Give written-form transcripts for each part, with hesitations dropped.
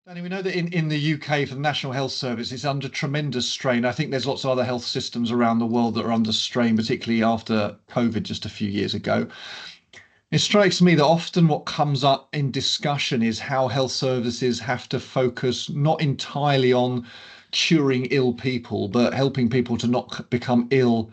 Danny, we know that in the UK for the National Health Service, it's under tremendous strain. I think there's lots of other health systems around the world that are under strain, particularly after COVID just a few years ago. It strikes me that often what comes up in discussion is how health services have to focus not entirely on curing ill people, but helping people to not become ill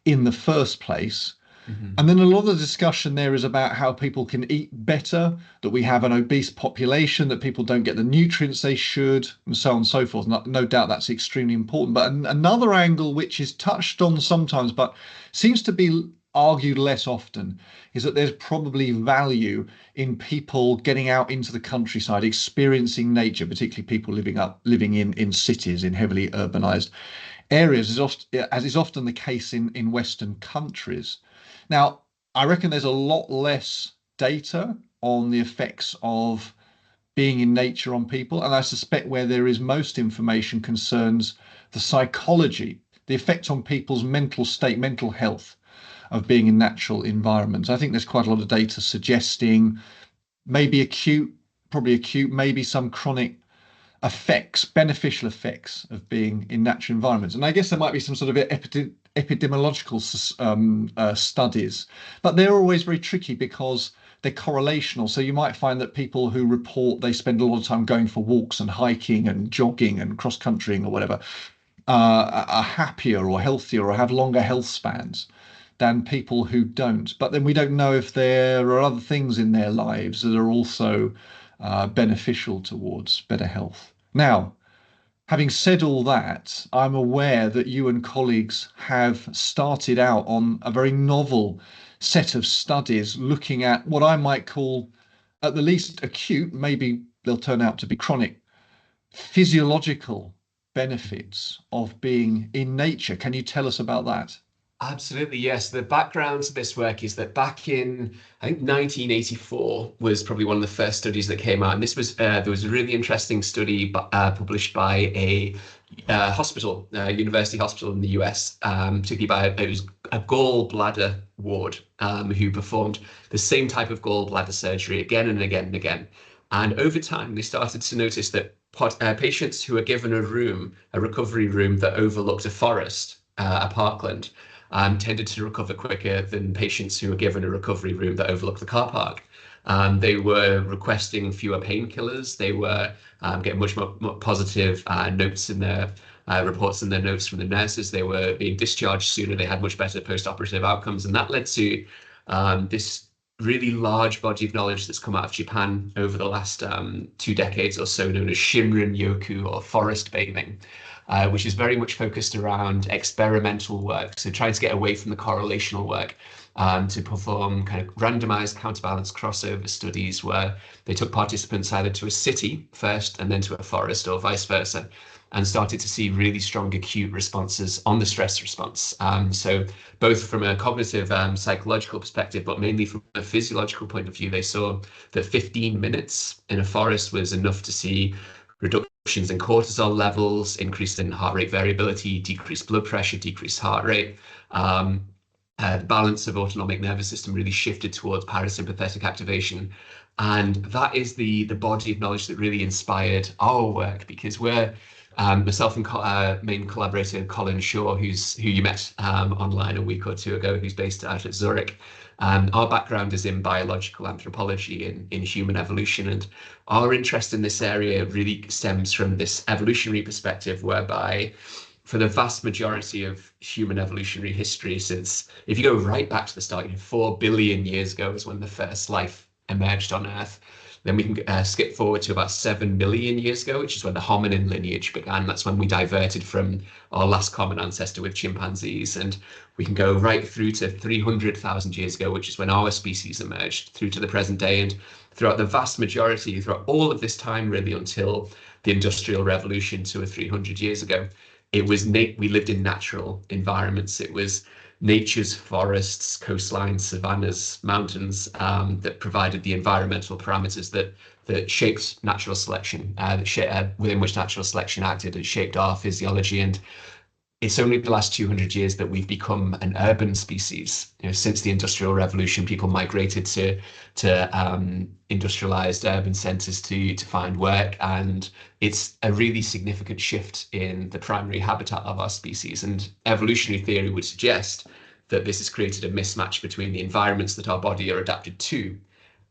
in the first place. Mhm. And then a lot of the discussion there is about how people can eat better, that we have an obese population, that people don't get the nutrients they should, and so on and so forth. No doubt that's extremely important. But another angle, which is touched on sometimes, but seems to be argued less often, is that there's probably value in people getting out into the countryside, experiencing nature, particularly people living in cities, in heavily urbanized areas, as is often the case in Western countries. Now, I reckon there's a lot less data on the effects of being in nature on people. And I suspect where there is most information concerns the psychology, the effect on people's mental state, mental health of being in natural environments. I think there's quite a lot of data suggesting maybe acute, probably acute, maybe some chronic effects, beneficial effects of being in natural environments. And I guess there might be some sort of epidemiological studies, but they're always very tricky because they're correlational. So you might find that people who report they spend a lot of time going for walks and hiking and jogging and cross countrying or whatever are happier or healthier or have longer health spans than people who don't. But then we don't know if there are other things in their lives that are also beneficial towards better health. Now, having said all that, I'm aware that you and colleagues have started out on a very novel set of studies looking at what I might call, at the least acute, maybe they'll turn out to be chronic, physiological benefits of being in nature. Can you tell us about that? Absolutely, yes. The background to this work is that back in, I think, 1984 was probably one of the first studies that came out. And this was, there was a really interesting study published by a hospital, university hospital in the US, particularly by, it was a gallbladder ward, who performed the same type of gallbladder surgery again and again and again. And over time, they started to notice that patients who were given a room, a recovery room that overlooked a forest, a parkland, tended to recover quicker than patients who were given a recovery room that overlooked the car park. They were requesting fewer painkillers. They were getting much more positive notes in their reports and their notes from the nurses. They were being discharged sooner. They had much better post-operative outcomes. And that led to this really large body of knowledge that's come out of Japan over the last 2 decades or so, known as Shinrin Yoku, or forest bathing, which is very much focused around experimental work. So trying to get away from the correlational work, to perform kind of randomized counterbalance crossover studies where they took participants either to a city first and then to a forest or vice versa, and started to see really strong acute responses on the stress response. So both from a cognitive, psychological perspective, but mainly from a physiological point of view, they saw that 15 minutes in a forest was enough to see reductions in cortisol levels, increase in heart rate variability, decreased blood pressure, decreased heart rate. The balance of autonomic nervous system really shifted towards parasympathetic activation. And that is the body of knowledge that really inspired our work, because we're myself and main collaborator Colin Shaw, who you met online a week or two ago, who's based out at Zurich. Our background is in biological anthropology, in human evolution, and our interest in this area really stems from this evolutionary perspective, whereby for the vast majority of human evolutionary history, since if you go right back to the start, 4 billion years ago is when the first life emerged on Earth. Then we can skip forward to about 7 million years ago, which is when the hominin lineage began. That's when we diverted from our last common ancestor with chimpanzees. And we can go right through to 300,000 years ago, which is when our species emerged, through to the present day. And throughout the vast majority, throughout all of this time, really, until the Industrial Revolution 2 or 300 years ago, it was we lived in natural environments. It was nature's forests, coastlines, savannas, mountains, that provided the environmental parameters that shaped natural selection, within which natural selection acted and shaped our physiology. And it's only the last 200 years that we've become an urban species. Since the Industrial Revolution, people migrated to industrialized urban centers to find work, and it's a really significant shift in the primary habitat of our species. And evolutionary theory would suggest that this has created a mismatch between the environments that our body are adapted to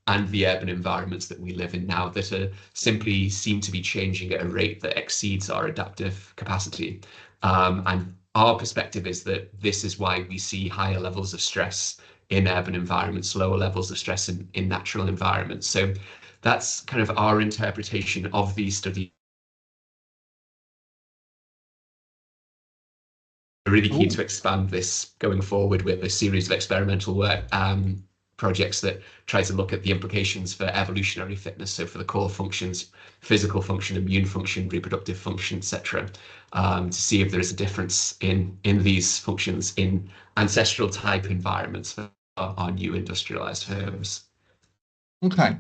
and the urban environments that we live in now that are simply seem to be changing at a rate that exceeds our adaptive capacity. And our perspective is that this is why we see higher levels of stress in urban environments, lower levels of stress in natural environments. So that's kind of our interpretation of these studies. We're really keen Cool. to expand this going forward with a series of experimental work projects that try to look at the implications for evolutionary fitness, so for the core functions, physical function, immune function, reproductive function, etc., to see if there is a difference in these functions in ancestral type environments for our new industrialized homes. Okay.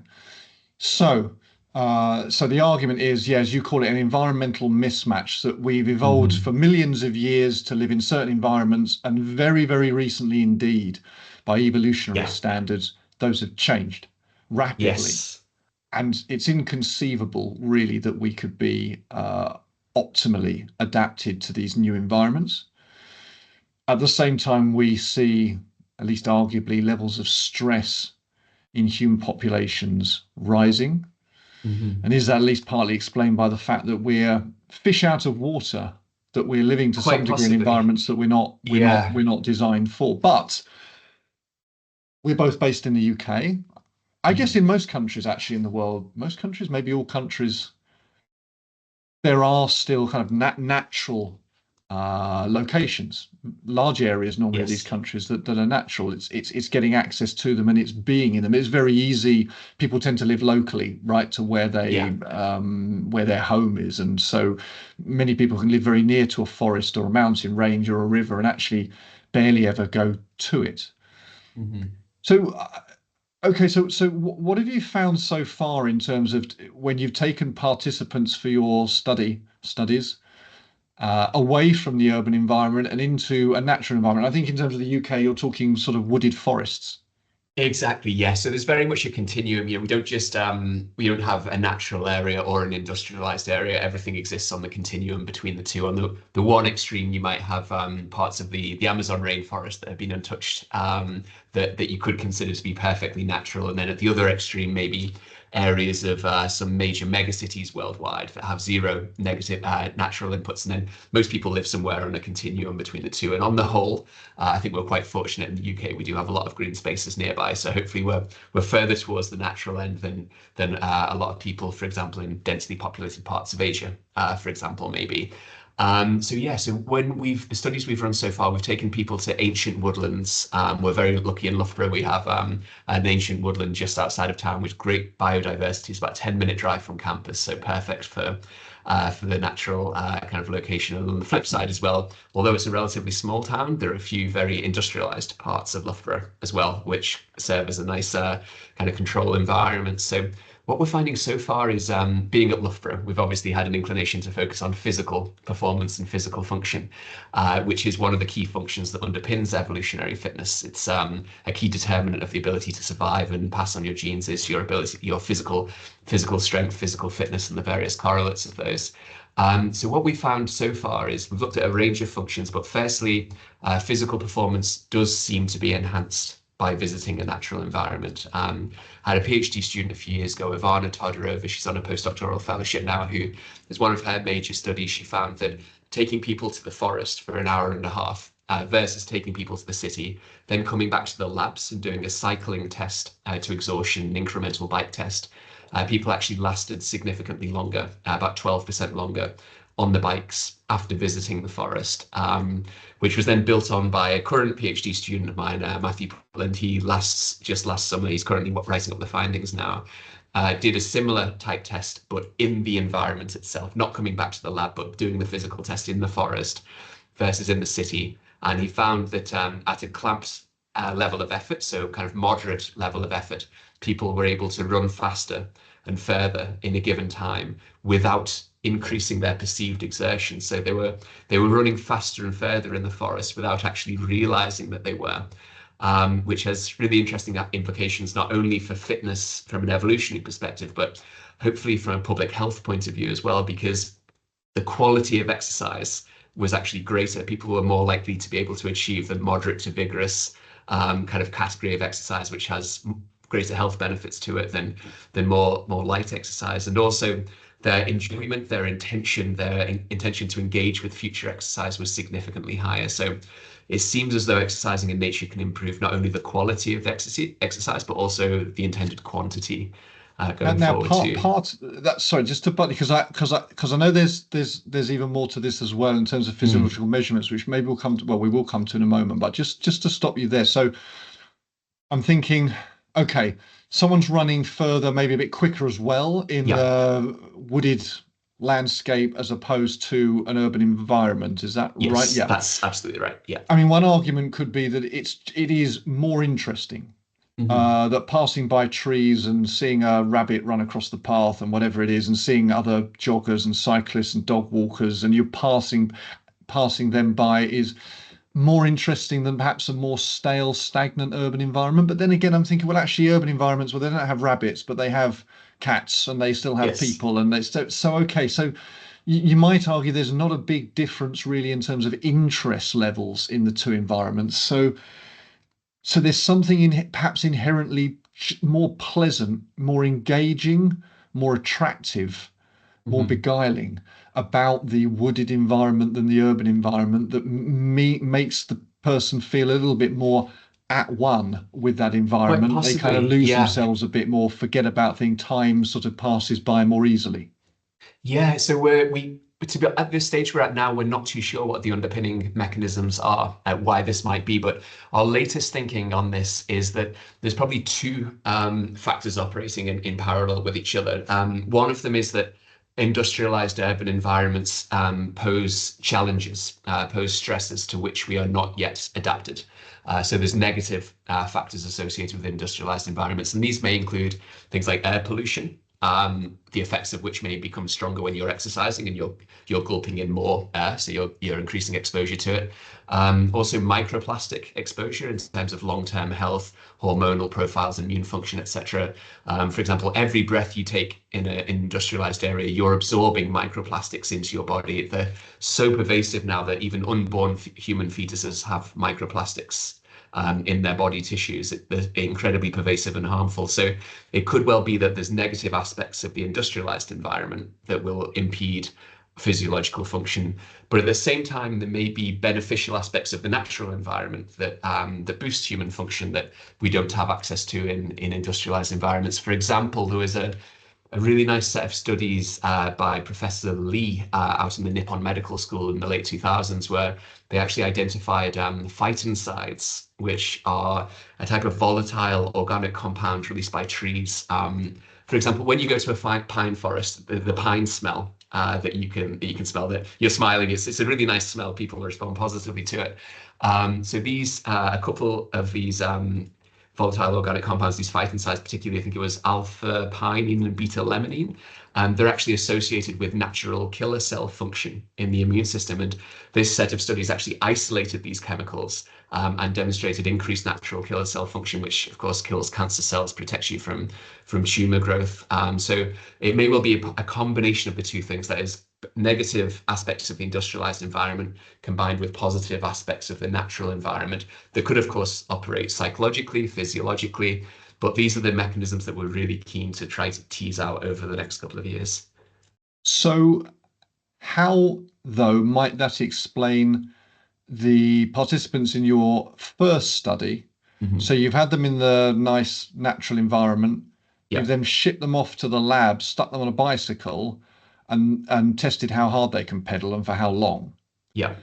So, so the argument is, yeah, as you call it, an environmental mismatch that we've evolved for Mhm. millions of years to live in certain environments, and very, very recently indeed, by evolutionary Yeah. standards, those have changed rapidly. Yes. And it's inconceivable, really, that we could be optimally adapted to these new environments. At the same time, we see, at least arguably, levels of stress in human populations rising. Mhm. And is that at least partly explained by the fact that we're fish out of water, that we're living to some Quite degree in possibly. environments that we're not we're not Yeah. we're not designed for. But we're both based in the UK. I guess Mhm. in most countries actually in the world, most countries, maybe all countries, there are still kind of natural locations, large areas normally of these Yes. countries that are natural. It's getting access to them and it's being in them. It's very easy. People tend to live locally, right, to Yeah. where their home is, and so many people can live very near to a forest or a mountain range or a river and actually barely ever go to it. Mhm. So okay, so what have you found so far in terms of when you've taken participants for your studies away from the urban environment and into a natural environment? I think in terms of the UK, you're talking sort of wooded forests. Exactly, yes. So there's very much a continuum. We don't have a natural area or an industrialized area. Everything exists on the continuum between the two. On the one extreme, you might have parts of the Amazon rainforest that have been untouched, that you could consider to be perfectly natural. And then at the other extreme, maybe areas of some major megacities worldwide that have zero negative natural inputs. And then most people live somewhere on a continuum between the two. And on the whole, I think we're quite fortunate in the UK. We do have a lot of green spaces nearby, so hopefully we're further towards the natural end than a lot of people, for example, in densely populated parts of Asia, for example, maybe. So yeah, so the studies we've run so far, we've taken people to ancient woodlands. We're very lucky in Loughborough. We have an ancient woodland just outside of town with great biodiversity. It's about a 10-minute drive from campus, so perfect for the natural kind of location. And on the flip side as well, although it's a relatively small town, there are a few very industrialized parts of Loughborough as well, which serve as a nice kind of control environment. So what we're finding so far is being at Loughborough, we've obviously had an inclination to focus on physical performance and physical function, which is one of the key functions that underpins evolutionary fitness. It's a key determinant of the ability to survive and pass on your genes is your ability, your physical strength, physical fitness, and the various correlates of those. So what we found so far is we've looked at a range of functions, but firstly, physical performance does seem to be enhanced by visiting a natural environment. I had a PhD student a few years ago, Ivana Todorova. She's on a postdoctoral fellowship now, who is one of her major studies. She found that taking people to the forest for an hour and a half versus taking people to the city, then coming back to the labs and doing a cycling test to exhaustion, an incremental bike test, people actually lasted significantly longer, about 12% longer on the bikes after visiting the forest, which was then built on by a current PhD student of mine, Matthew Poland. Just last summer, he's currently writing up the findings now, did a similar type test, but in the environment itself, not coming back to the lab, but doing the physical test in the forest versus in the city. And he found that at a clamped level of effort, so kind of moderate level of effort, people were able to run faster and further in a given time without increasing their perceived exertion. So they were running faster and further in the forest without actually realizing that they were. Which has really interesting implications not only for fitness from an evolutionary perspective, but hopefully from a public health point of view as well, because the quality of exercise was actually greater. People were more likely to be able to achieve the moderate to vigorous kind of category of exercise, which has greater health benefits to it than more light exercise. And also their enjoyment, their intention to engage with future exercise was significantly higher. So it seems as though exercising in nature can improve not only the quality of exercise, but also the intended quantity Now, going forward too. part that sorry, just to but because I know there's even more to this as well in terms of Mm, physiological measurements, which maybe we'll come to. Well, we will come to in a moment. But just to stop you there, so I'm thinking, okay, someone's running further, maybe a bit quicker as well in yeah. the wooded landscape as opposed to an urban environment. Is that right? Yes, Yeah. that's absolutely right. Yeah. I mean, one argument could be that it is more interesting Hmm. that passing by trees and seeing a rabbit run across the path and whatever it is, and seeing other joggers and cyclists and dog walkers, and you're passing them by is more interesting than perhaps a more stale, stagnant urban environment. But then again, I'm thinking, well, actually, urban environments, well, they don't have rabbits, but they have cats and they still have Yes. people, and they so okay. So you might argue there's not a big difference really in terms of interest levels in the two environments. So there's something in perhaps inherently more pleasant, more engaging, more attractive, more Hmm. beguiling about the wooded environment than the urban environment that makes the person feel a little bit more at one with that Quite environment. They kind of possibly. lose Yeah. themselves a bit more, forget about things, time sort of passes by more easily. Yeah, so we to be at this stage we're at now, we're not too sure what the underpinning mechanisms are, why this might be. But our latest thinking on this is that there's probably two factors operating in parallel with each other. One of them is that industrialized urban environments pose challenges, pose stresses to which we are not yet adapted. So there's negative factors associated with industrialized environments, and these may include things like air pollution, the effects of which may become stronger when you're exercising and you're gulping in more air, so you're increasing exposure to it. Also, microplastic exposure in terms of long-term health, hormonal profiles, immune function, etc. For example, every breath you take in an industrialized area, you're absorbing microplastics into your body. They're so pervasive now that even unborn human fetuses have microplastics in their body tissues. They're incredibly pervasive and harmful. So it could well be that there's negative aspects of the industrialized environment that will impede physiological function, but at the same time there may be beneficial aspects of the natural environment that boost human function that we don't have access to in industrialized environments. For example, there was a really nice set of studies by Professor Lee out in the Nippon Medical School in the late 2000s, where they actually identified phytoncides, which are a type of volatile organic compound released by trees. For example, when you go to a pine forest, the pine smell that you can smell, that you're smiling. It's a really nice smell. People respond positively to it. So a couple of these volatile organic compounds, these phytoncides, particularly, I think it was alpha pinene and beta lemonine, they're actually associated with natural killer cell function in the immune system. And this set of studies actually isolated these chemicals and demonstrated increased natural killer cell function, which of course kills cancer cells, protects you from tumor growth. So it may well be a combination of the two things, that is negative aspects of the industrialized environment combined with positive aspects of the natural environment that could, of course, operate psychologically, physiologically. But these are the mechanisms that we're really keen to try to tease out over the next couple of years. So how, though, might that explain the participants in your first study? So Mhm. you've had them in the nice natural environment. You've Yeah, then shipped them off to the lab, stuck them on a bicycle, and tested how hard they can pedal and for how long. yeah.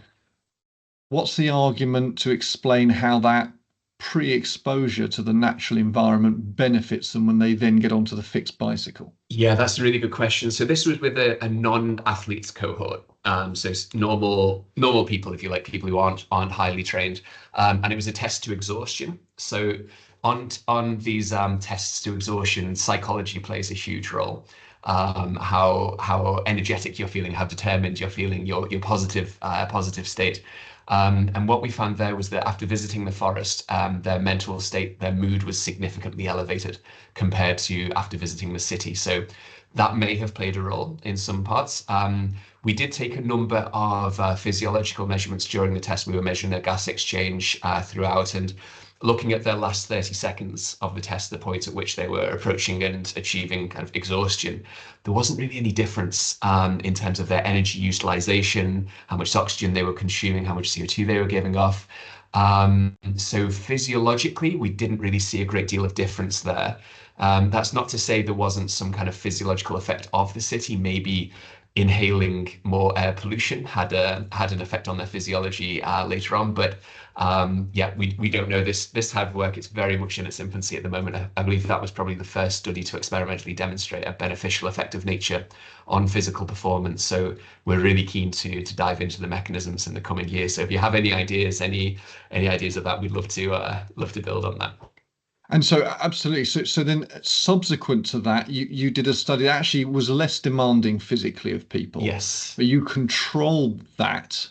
What's the argument to explain how that pre-exposure to the natural environment benefits them when they then get onto the fixed bicycle? Yeah, that's a really good question. So this was with a non-athletes cohort. So it's normal people, if you like, people who aren't highly trained. And it was a test to exhaustion. So on these tests to exhaustion, psychology plays a huge role. How energetic you're feeling, how determined you're feeling, your positive state. And what we found there was that after visiting the forest, their mental state, their mood was significantly elevated compared to after visiting the city. So that may have played a role in some parts. We did take a number of physiological measurements during the test. We were measuring their gas exchange throughout, and looking at their last 30 seconds of the test, the point at which they were approaching and achieving kind of exhaustion, there wasn't really any difference in terms of their energy utilization, how much oxygen they were consuming, how much CO2 they were giving off. So physiologically, we didn't really see a great deal of difference there. That's not to say there wasn't some kind of physiological effect of the city. Maybe inhaling more air pollution had an effect on their physiology later on, but yeah, we don't know. This type of work, it's very much in its infancy at the moment. I believe that was probably the first study to experimentally demonstrate a beneficial effect of nature on physical performance. So we're really keen to dive into the mechanisms in the coming years. So if you have any ideas, any ideas of that, we'd love to build on that. And so, absolutely. So then, subsequent to that, you did a study that actually was less demanding physically of people, Yes. but you controlled that.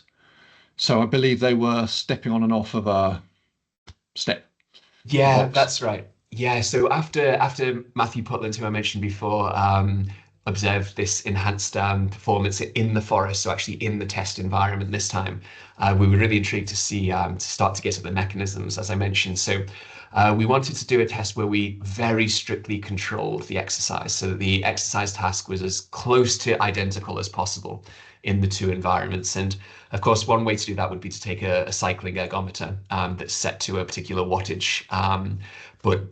So I believe they were stepping on and off of a step, a Yeah, box. that's right. Yeah, so after Matthew Putland, who I mentioned before, observed this enhanced performance in the forest, so actually in the test environment this time, we were really intrigued to see to start to get at the mechanisms, as I mentioned. So we wanted to do a test where we very strictly controlled the exercise, so that the exercise task was as close to identical as possible in the two environments. And of course, one way to do that would be to take a cycling ergometer that's set to a particular wattage. But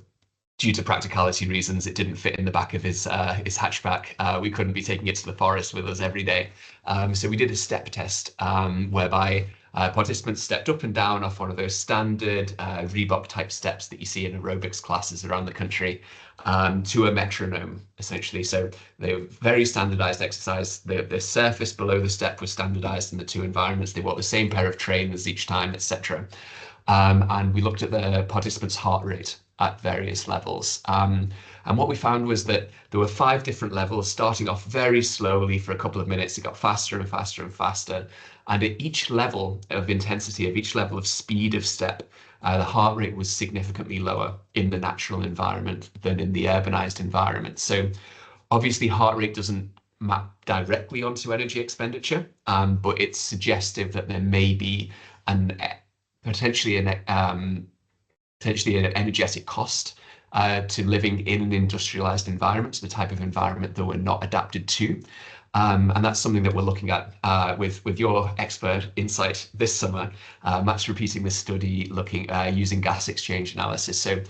due to practicality reasons, it didn't fit in the back of his hatchback. We couldn't be taking it to the forest with us every day. So we did a step test whereby participants stepped up and down off one of those standard Reebok type steps that you see in aerobics classes around the country to a metronome, essentially. So they were very standardized exercise. The surface below the step was standardized in the two environments. They wore the same pair of trainers each time, etc. And we looked at the participants' heart rate at various levels. And what we found was that there were 5 different levels, starting off very slowly for a couple of minutes. It got faster and faster and faster. And at each level of intensity, of each level of speed of step, the heart rate was significantly lower in the natural environment than in the urbanized environment. So obviously, heart rate doesn't map directly onto energy expenditure, but it's suggestive that there may be an potentially an energetic cost to living in an industrialized environment, the type of environment that we're not adapted to. And that's something that we're looking at with your expert insight this summer. Matt's repeating this study looking using gas exchange analysis. So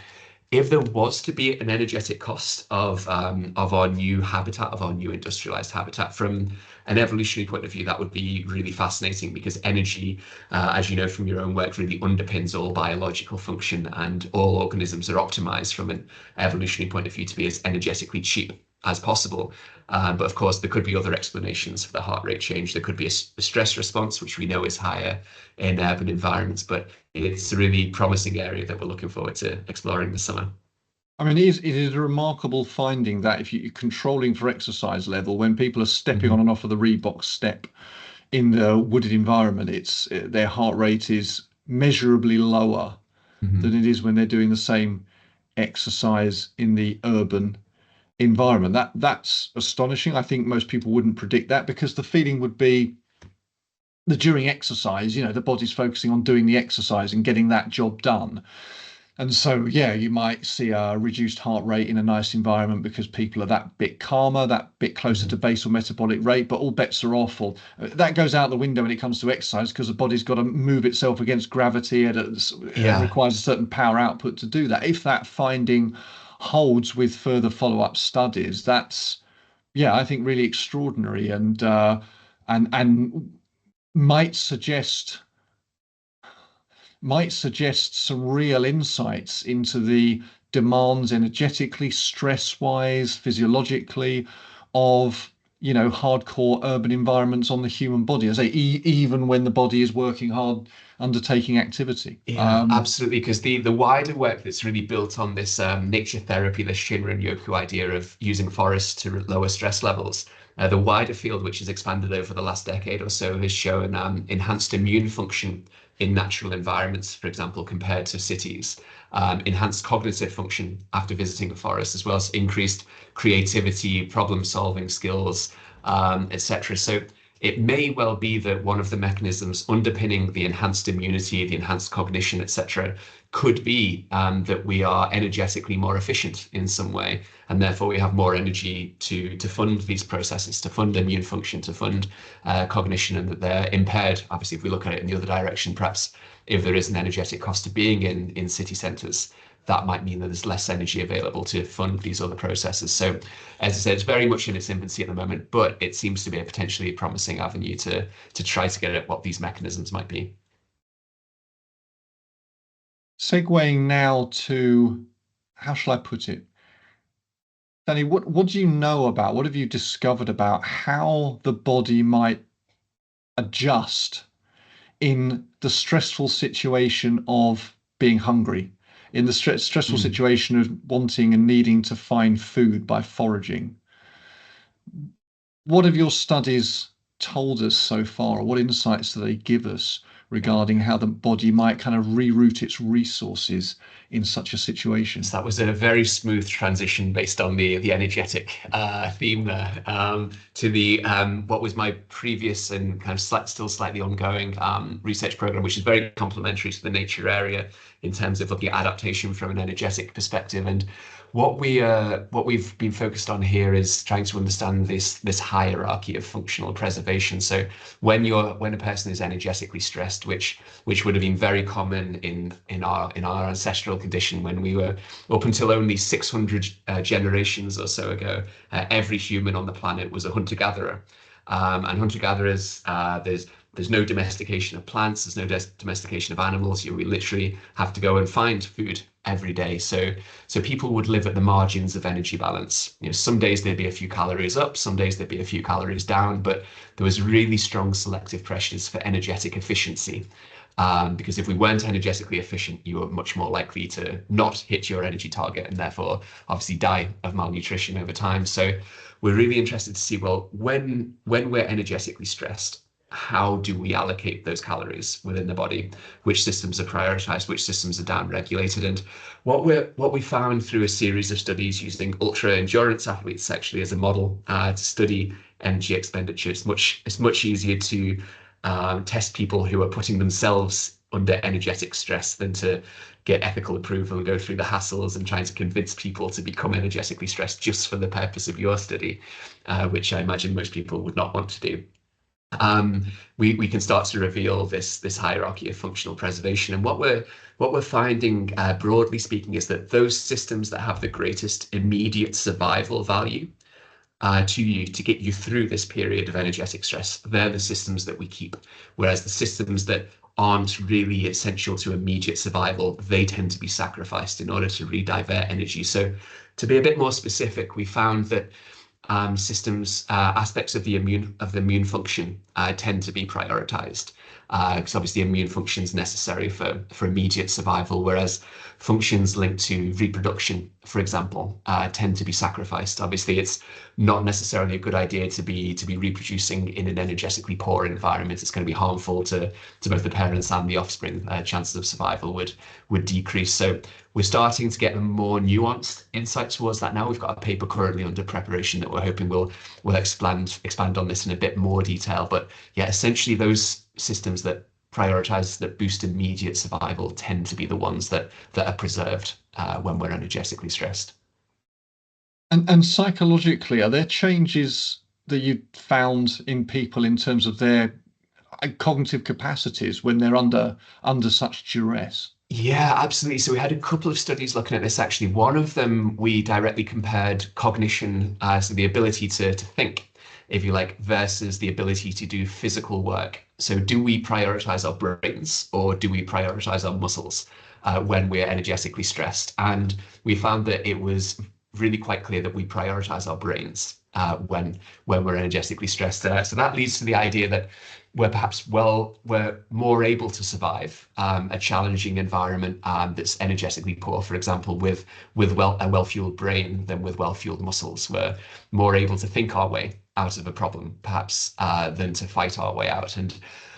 if there was to be an energetic cost of our new habitat, of our new industrialized habitat, from an evolutionary point of view, that would be really fascinating because energy, as you know from your own work, really underpins all biological function, and all organisms are optimized from an evolutionary point of view to be as energetically cheap as possible. But of course, there could be other explanations for the heart rate change. There could be a stress response, which we know is higher in urban environments, but it's a really promising area that we're looking forward to exploring this summer. I mean, it is a remarkable finding that if you're controlling for exercise level, when people are stepping on Mhm, and off of the Reebok step in the wooded environment, it's their heart rate is measurably lower than mhm. it is when they're doing the same exercise in the urban environment. That's astonishing. I think most people wouldn't predict that because the feeling would be that during exercise, the body's focusing on doing the exercise and getting that job done. And so, yeah, you might see a reduced heart rate in a nice environment because people are that bit calmer, that bit closer to Mhm. basal metabolic rate, but all bets are off. Or that goes out the window when it comes to exercise because the body's got to move itself against gravity and it Yeah. requires a certain power output to do that. If that finding holds with further follow-up studies, that's, yeah, I think really extraordinary and might suggest some real insights into the demands energetically, stress wise, physiologically of hardcore urban environments on the human body. I say even when the body is working hard, undertaking activity. Yeah, absolutely. Because the wider work that's really built on this nature therapy, this Shinrin Yoku idea of using forests to lower stress levels, the wider field, which has expanded over the last decade or so, has shown enhanced immune function in natural environments, for example, compared to cities, enhanced cognitive function after visiting a forest, as well as increased creativity, problem-solving skills, etc. So it may well be that one of the mechanisms underpinning the enhanced immunity, the enhanced cognition, etc., could be that we are energetically more efficient in some way, and therefore we have more energy to fund these processes, to fund immune function, to fund cognition, and that they're impaired. Obviously, if we look at it in the other direction, perhaps if there is an energetic cost to being in city centres, that might mean that there's less energy available to fund these other processes. So, as I said, it's very much in its infancy at the moment, but it seems to be a potentially promising avenue to try to get at what these mechanisms might be. Segueing now to, how shall I put it? Danny, what do you know about, what have you discovered about how the body might adjust in the stressful situation of being hungry, in the stressful Mm. situation of wanting and needing to find food by foraging? What have your studies told us so far, or what insights do they give us regarding how the body might kind of reroute its resources in such a situation? So that was a very smooth transition based on the energetic theme there to the what was my previous and kind of still slightly ongoing research program, which is very complementary to the nature area in terms of looking at adaptation from an energetic perspective. And what we've been focused on here is trying to understand this hierarchy of functional preservation. So when a person is energetically stressed, which would have been very common in our ancestral condition when we were up until only 600 generations or so ago, every human on the planet was a hunter-gatherer. And hunter-gatherers, there's no domestication of plants, there's no domestication of animals. We literally have to go and find food every day. So people would live at the margins of energy balance. Some days there'd be a few calories up, some days there'd be a few calories down, but there was really strong selective pressures for energetic efficiency. Because if we weren't energetically efficient, you were much more likely to not hit your energy target and therefore obviously die of malnutrition over time. So we're really interested to see, well, when we're energetically stressed, how do we allocate those calories within the body? Which systems are prioritized? Which systems are down-regulated? And what we found through a series of studies using ultra endurance athletes actually as a model to study energy expenditure, it's much easier to test people who are putting themselves under energetic stress than to get ethical approval and go through the hassles and trying to convince people to become energetically stressed just for the purpose of your study, which I imagine most people would not want to do. We can start to reveal this hierarchy of functional preservation, and what we're finding, broadly speaking, is that those systems that have the greatest immediate survival value to you to get you through this period of energetic stress, they're the systems that we keep. Whereas the systems that aren't really essential to immediate survival, they tend to be sacrificed in order to redivert energy. So to be a bit more specific, we found that systems, aspects of the immune function tend to be prioritized because obviously immune function is necessary for immediate survival, whereas functions linked to reproduction, for example, tend to be sacrificed. Obviously, it's not necessarily a good idea to be reproducing in an energetically poor environment. It's going to be harmful to both the parents and the offspring. Chances of survival would decrease. So we're starting to get a more nuanced insight towards that now. We've got a paper currently under preparation that we're hoping will expand on this in a bit more detail. But yeah, essentially those systems that prioritize, that boost immediate survival, tend to be the ones that are preserved when we're energetically stressed. And psychologically, are there changes that you found in people in terms of their cognitive capacities when they're under such duress? Yeah, absolutely. So we had a couple of studies looking at this actually. One of them, we directly compared cognition, so the ability to think, if you like, versus the ability to do physical work. So do we prioritize our brains or do we prioritize our muscles when we're energetically stressed? And we found that it was really quite clear that we prioritize our brains. when we're energetically stressed. So that leads to the idea that we're more able to survive a challenging environment that's energetically poor. For example, with a well-fueled brain than with well-fueled muscles. We're more able to think our way out of a problem, perhaps, than to fight our way out. And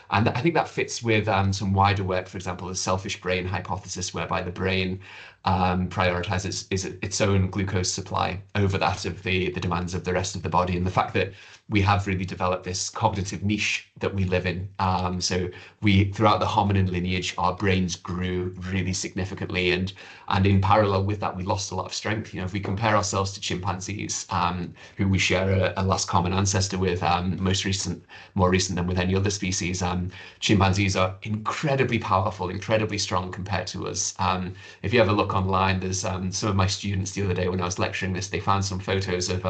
I think that fits with some wider work, for example, the selfish brain hypothesis, whereby the brain prioritizes its own glucose supply over that of the demands of the rest of the body. And the fact that we have really developed this cognitive niche that we live in. So throughout the hominin lineage, our brains grew really significantly. And in parallel with that, we lost a lot of strength. If we compare ourselves to chimpanzees, who we share a last common ancestor with, more recent than with any other species, chimpanzees are incredibly powerful, incredibly strong compared to us. If you ever look online, there's some of my students the other day when I was lecturing this, they found some photos of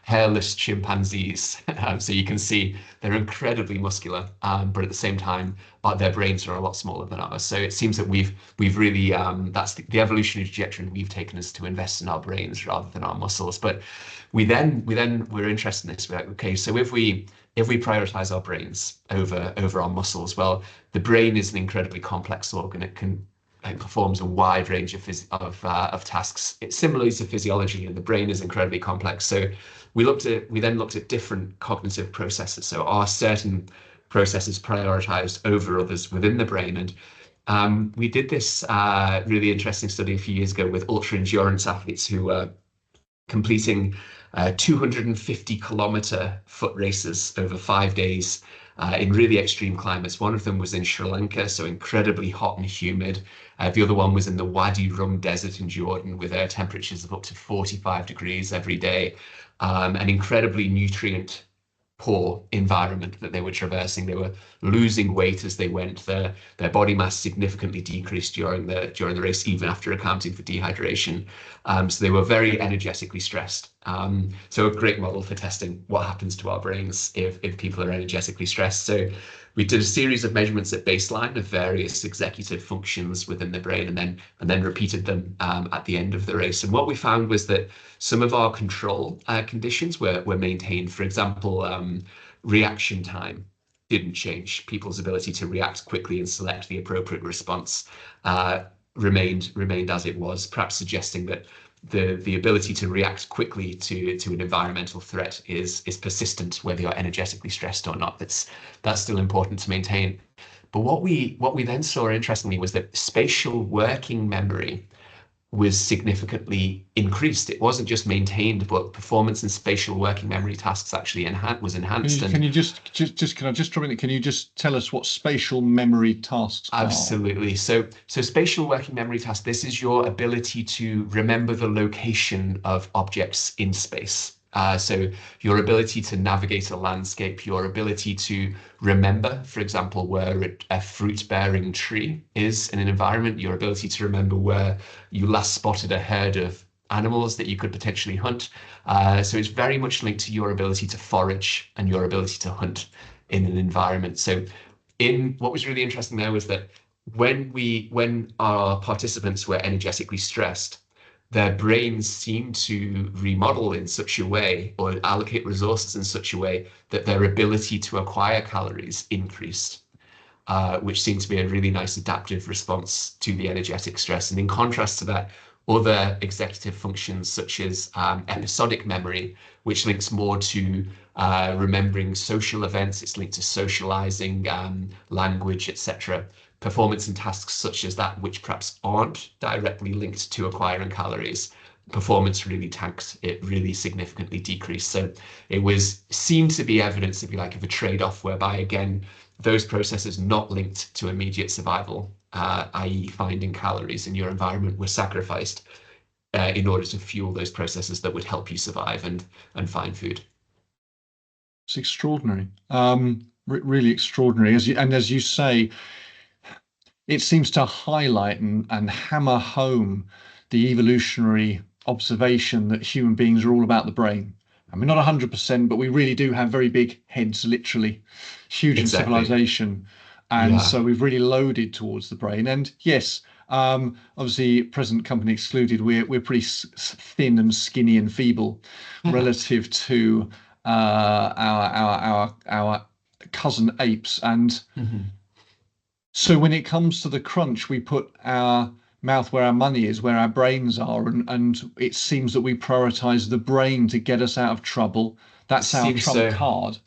hairless chimpanzees. So you can see they're incredibly muscular, but at the same time, their brains are a lot smaller than ours. So it seems that we've really that's the evolutionary trajectory we've taken is to invest in our brains rather than our muscles. But we're interested in this. We're like, okay, so if we prioritize our brains over our muscles, well, the brain is an incredibly complex organ. It performs a wide range of tasks. It's similar to physiology, and the brain is incredibly complex. So we then looked at different cognitive processes. So are certain processes prioritized over others within the brain? And we did this really interesting study a few years ago with ultra endurance athletes who were completing 250-kilometer foot races over 5 days in really extreme climates. One of them was in Sri Lanka, so incredibly hot and humid. The other one was in the Wadi Rum Desert in Jordan, with air temperatures of up to 45 degrees every day. An incredibly nutrient poor environment that they were traversing. They were losing weight as they went. Their body mass significantly decreased during the race, even after accounting for dehydration. So they were very energetically stressed. So a great model for testing what happens to our brains if people are energetically stressed. So we did a series of measurements at baseline of various executive functions within the brain, and then repeated them at the end of the race. And what we found was that some of our control conditions were maintained. For example, reaction time didn't change. People's ability to react quickly and select the appropriate response remained as it was, perhaps suggesting that the ability to react quickly to an environmental threat is persistent, whether you're energetically stressed or not. That's still important to maintain. But what we then saw, interestingly, was that spatial working memory was significantly increased. It wasn't just maintained, but performance in spatial working memory tasks actually was enhanced. Can I just drop in? Can you just tell us what spatial memory tasks are? Absolutely. So spatial working memory tasks, this is your ability to remember the location of objects in space. So your ability to navigate a landscape, your ability to remember, for example, where a fruit-bearing tree is in an environment, your ability to remember where you last spotted a herd of animals that you could potentially hunt. So it's very much linked to your ability to forage and your ability to hunt in an environment. So what was really interesting there was that when our participants were energetically stressed, their brains seem to remodel in such a way or allocate resources in such a way that their ability to acquire calories increased, which seemed to be a really nice adaptive response to the energetic stress. And in contrast to that, other executive functions such as episodic memory, which links more to remembering social events, it's linked to socializing, language, etc. Performance in tasks such as that, which perhaps aren't directly linked to acquiring calories, performance really tanked. It really significantly decreased. So it seemed to be evidence, if you like, of a trade-off whereby, again, those processes not linked to immediate survival, i.e. finding calories in your environment, were sacrificed in order to fuel those processes that would help you survive and find food. It's extraordinary, really extraordinary. As you say, it seems to highlight and hammer home the evolutionary observation that human beings are all about the brain. I mean, not 100%, but we really do have very big heads, literally huge in Exactly. civilization. And Yeah. so we've really loaded towards the brain. And yes, Obviously, present company excluded, we're pretty thin and skinny and feeble relative to our cousin apes. And Mhm. so when it comes to the crunch, we put our mouth where our money is, where our brains are, and it seems that we prioritize the brain to get us out of trouble. That's our Seems trump so. card.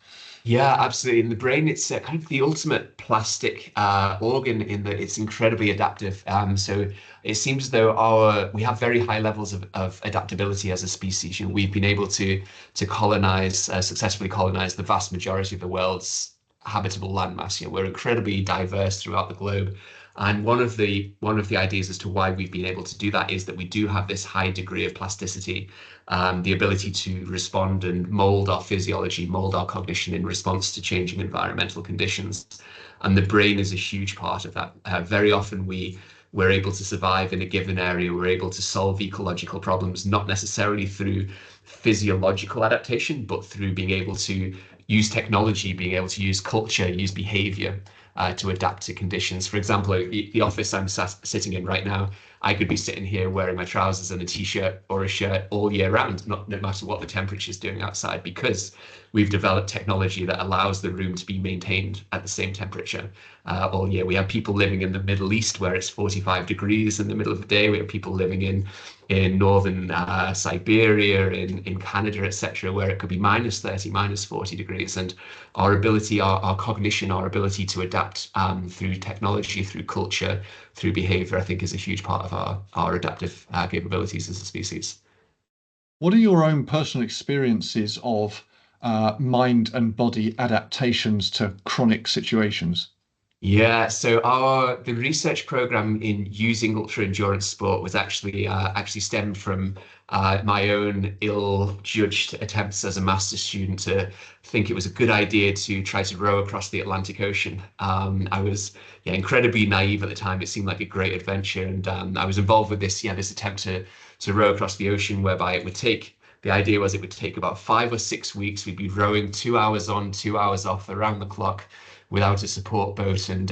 Yeah, absolutely. In the brain, it's kind of the ultimate plastic organ in that it's incredibly adaptive. So it seems as though our we have very high levels of adaptability as a species. You know, we've been able to colonize, successfully colonize the vast majority of the world's habitable landmass. You know, we're incredibly diverse throughout the globe. And one of the ideas as to why we've been able to do that is that we do have this high degree of plasticity, the ability to respond and mold our physiology, mold our cognition in response to changing environmental conditions. And the brain is a huge part of that. Very often we're able to survive in a given area. We're able to solve ecological problems, not necessarily through physiological adaptation, but through being able to use technology, being able to use culture, use behavior to adapt to conditions. For example, the office I'm sitting in right now, I could be sitting here wearing my trousers and a t-shirt or a shirt all year round, no matter what the temperature is doing outside, because we've developed technology that allows the room to be maintained at the same temperature all year. We have people living in the Middle East where it's 45 degrees in the middle of the day. We have people living in northern Siberia, in Canada, etc., where it could be minus 30, minus 40 degrees. And our ability, our cognition, our ability to adapt through technology, through culture, through behavior, I think is a huge part of our adaptive capabilities as a species. What are your own personal experiences of mind and body adaptations to chronic situations? Yeah, so our the research program in using ultra endurance sport was actually stemmed from my own ill-judged attempts as a master's student to think it was a good idea to try to row across the Atlantic Ocean. I was incredibly naive at the time. It seemed like a great adventure, and I was involved with this attempt to row across the ocean, whereby it would take. The idea was it would take about 5 or 6 weeks. We'd be rowing 2 hours on, 2 hours off around the clock without a support boat. And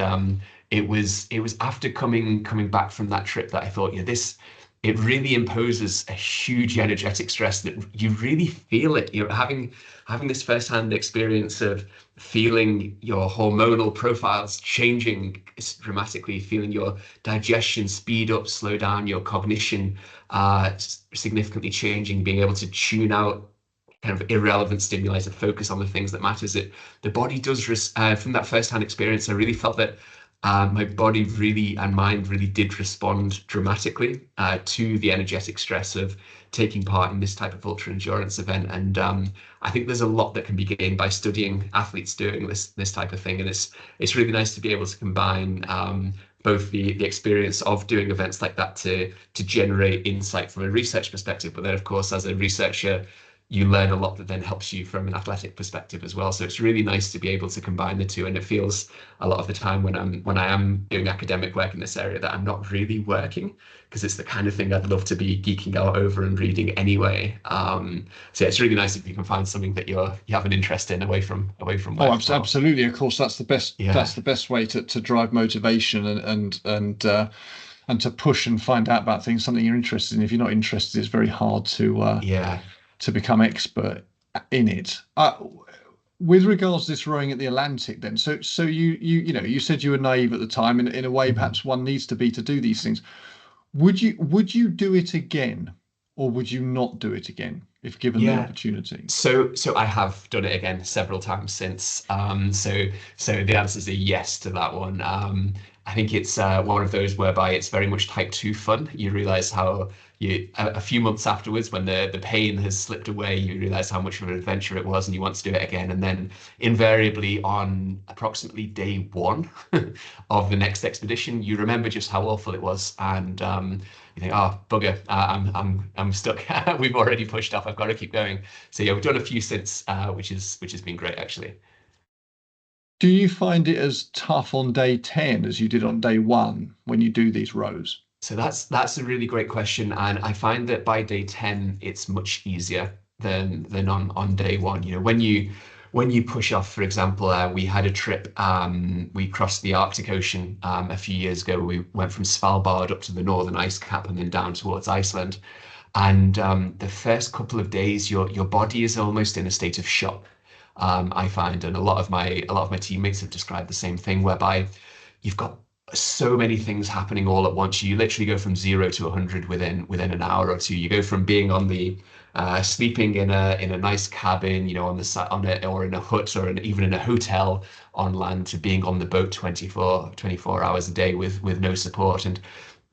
it was after coming back from that trip that I thought, this it really imposes a huge energetic stress that you really feel it. You're having this firsthand experience of feeling your hormonal profiles changing dramatically, feeling your digestion speed up, slow down, your cognition significantly changing, being able to tune out kind of irrelevant stimuli to focus on the things that matters. The body does from that first-hand experience. I really felt that my body really and mind really did respond dramatically to the energetic stress of taking part in this type of ultra endurance event. And I think there's a lot that can be gained by studying athletes doing this type of thing. And it's really nice to be able to combine both the experience of doing events like that to generate insight from a research perspective, but then of course as a researcher you learn a lot that then helps you from an athletic perspective as well. So it's really nice to be able to combine the two. And it feels a lot of the time when I am doing academic work in this area that I'm not really working, because it's the kind of thing I'd love to be geeking out over and reading anyway. So yeah, it's really nice if you can find something that you have an interest in away from Oh, work as well. absolutely. Of course, that's the best. That's Yeah, the best way to drive motivation and to push and find out about things, something you're interested in. If you're not interested, it's very hard yeah. to become expert in it. With regards to this rowing at the Atlantic, then, so you said you were naive at the time, and in a way, Mhm. perhaps one needs to be to do these things. Would you do it again, or would you not do it again if given the Yeah. opportunity? So I have done it again several times since. So the answer is a yes to that one. I think it's one of those whereby it's very much type two fun. You realize how a few months afterwards, when the pain has slipped away, you realize how much of an adventure it was, and you want to do it again. And then invariably on approximately day one of the next expedition, you remember just how awful it was, and you think, oh bugger, I'm stuck. We've already pushed off. I've got to keep going. So yeah, we've done a few since, which has been great actually. Do you find it as tough on day 10 as you did on day one when you do these rows? So that's a really great question, and I find that by day 10 it's much easier than on day one. You know, when you push off, for example, we had a trip, we crossed the Arctic Ocean a few years ago. We went from Svalbard up to the northern ice cap and then down towards Iceland. And the first couple of days, your body is almost in a state of shock. I find, and a lot of my teammates have described the same thing, whereby you've got so many things happening all at once. You literally go from 0 to 100 within an hour or two. You go from being on the sleeping in a nice cabin, on the or in a hut or even in a hotel on land, to being on the boat 24 hours a day with no support. And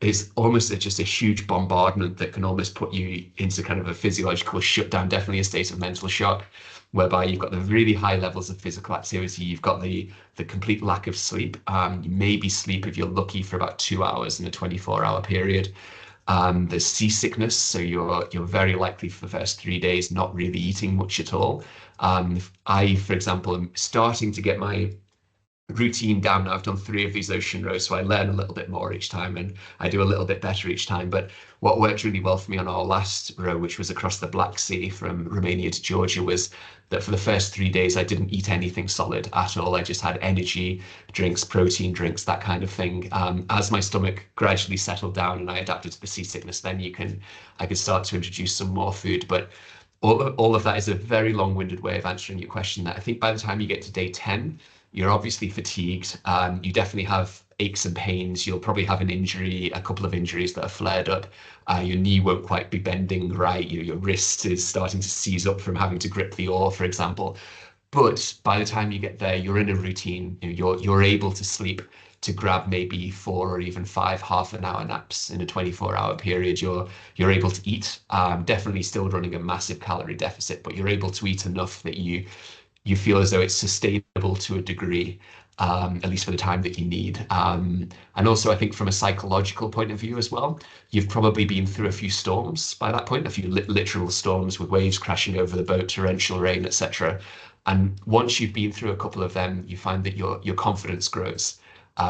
it's almost just a huge bombardment that can almost put you into kind of a physiological shutdown, definitely a state of mental shock, whereby you've got the really high levels of physical activity, you've got the complete lack of sleep. You maybe sleep, if you're lucky, for about 2 hours in a 24-hour period. There's seasickness, so you're very likely for the first 3 days not really eating much at all. I, for example, am starting to get my routine down now. I've done 3 of these ocean rows, so I learn a little bit more each time and I do a little bit better each time. But what worked really well for me on our last row, which was across the Black Sea from Romania to Georgia, was that for the first 3 days, I didn't eat anything solid at all. I just had energy drinks, protein drinks, that kind of thing. As my stomach gradually settled down and I adapted to the seasickness, then I could start to introduce some more food. But all of that is a very long-winded way of answering your question. That I think by the time you get to day 10, you're obviously fatigued. You definitely have aches and pains. You'll probably have an injury, a couple of injuries that are flared up. Your knee won't quite be bending right. Your wrist is starting to seize up from having to grip the oar, for example. But by the time you get there, you're in a routine. You're able to sleep, to grab maybe 4 or even 5 half-an-hour naps in a 24-hour period. You're able to eat. Definitely still running a massive calorie deficit, but you're able to eat enough that you feel as though it's sustainable to a degree, at least for the time that you need. And also, I think from a psychological point of view as well, you've probably been through a few storms by that point, a few literal storms with waves crashing over the boat, torrential rain, etc. And once you've been through a couple of them, you find that your confidence grows.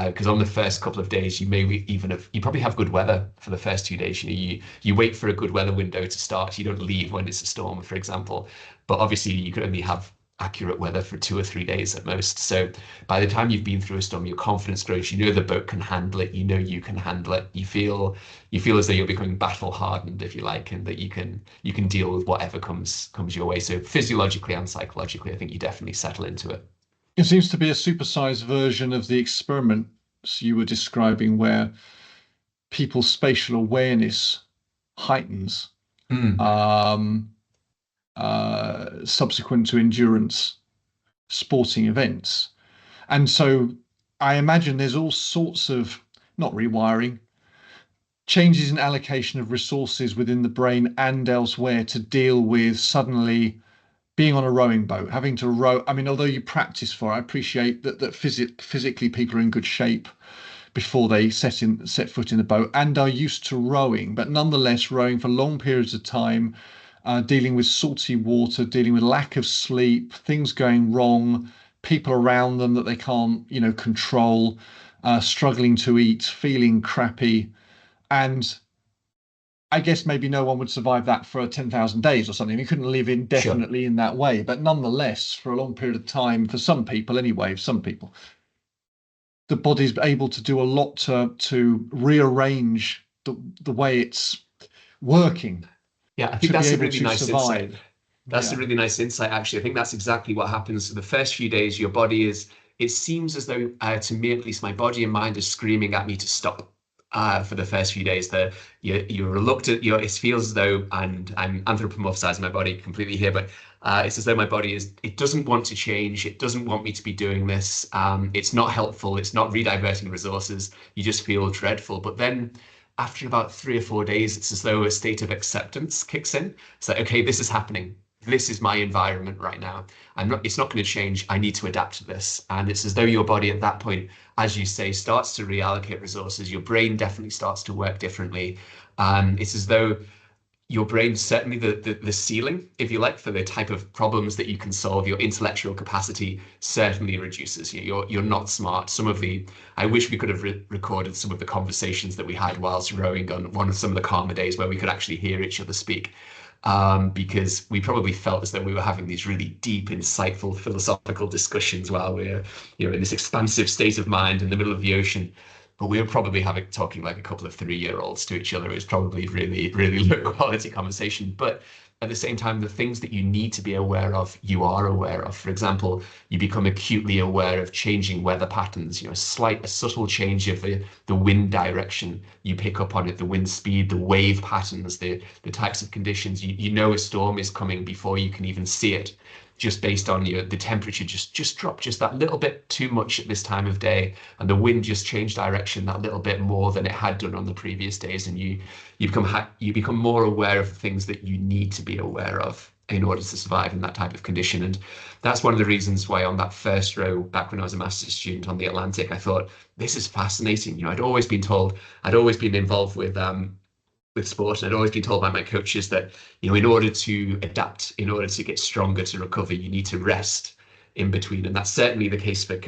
Because on the first couple of days, you probably have good weather for the first 2 days. You wait for a good weather window to start. You don't leave when it's a storm, for example. But obviously, you can only have accurate weather for 2 or 3 days at most. So by the time you've been through a storm, your confidence grows. You know the boat can handle it. You know you can handle it. You feel as though you're becoming battle hardened, if you like, and that you can deal with whatever comes your way. So physiologically and psychologically, I think you definitely settle into it. It seems to be a supersized version of the experiments you were describing, where people's spatial awareness heightens Mm, um, subsequent to endurance sporting events. And so I imagine there's all sorts of, not rewiring, changes in allocation of resources within the brain and elsewhere to deal with suddenly being on a rowing boat, having to row. I mean, although you practice for it, I appreciate that physically people are in good shape before they set foot in the boat and are used to rowing, but nonetheless rowing for long periods of time, dealing with salty water, dealing with lack of sleep, things going wrong, people around them that they can't, control, struggling to eat, feeling crappy. And I guess maybe no one would survive that for 10,000 days or something. You couldn't live sure. indefinitely in that way. But nonetheless, for a long period of time, for some people anyway, some people, the body's able to do a lot to rearrange the way it's working Yeah, I think to be that's a able really to nice insight. survive. That's a Yeah. really nice insight, actually. I think that's exactly what happens. So the first few days, your body it seems as though, to me at least, my body and mind are screaming at me to stop. For the first few days, you're reluctant. It feels as though, and I'm anthropomorphizing my body completely here, but it's as though my body it doesn't want to change. It doesn't want me to be doing this. It's not helpful. It's not rediverting resources. You just feel dreadful. But then after about 3 or 4 days, it's as though a state of acceptance kicks in. It's like, okay, this is happening. This is my environment right now. It's not going to change. I need to adapt to this. And it's as though your body at that point, as you say, starts to reallocate resources. Your brain definitely starts to work differently. It's as though your brain, certainly the ceiling, if you like, for the type of problems that you can solve, your intellectual capacity certainly reduces. You're not smart. I wish we could have recorded some of the conversations that we had whilst rowing on some of the calmer days where we could actually hear each other speak. because we probably felt as though we were having these really deep, insightful, philosophical discussions while we're, in this expansive state of mind in the middle of the ocean. But we were probably talking like a couple of 3-year-olds to each other. It was probably really, really low quality conversation. But at the same time, the things that you need to be aware of, you are aware of. For example, you become acutely aware of changing weather patterns, a subtle change of the wind direction. You pick up on it, the wind speed, the wave patterns, the types of conditions. You know a storm is coming before you can even see it, just based on the temperature just dropped just that little bit too much at this time of day, and the wind just changed direction that little bit more than it had done on the previous days, and you become more aware of the things that you need to be aware of in order to survive in that type of condition. And that's one of the reasons why on that first row, back when I was a master's student on the Atlantic, I thought, this is fascinating. I'd always been told, I'd always been involved with sport, and I'd always been told by my coaches that, in order to adapt, in order to get stronger, to recover, you need to rest in between. And that's certainly the case for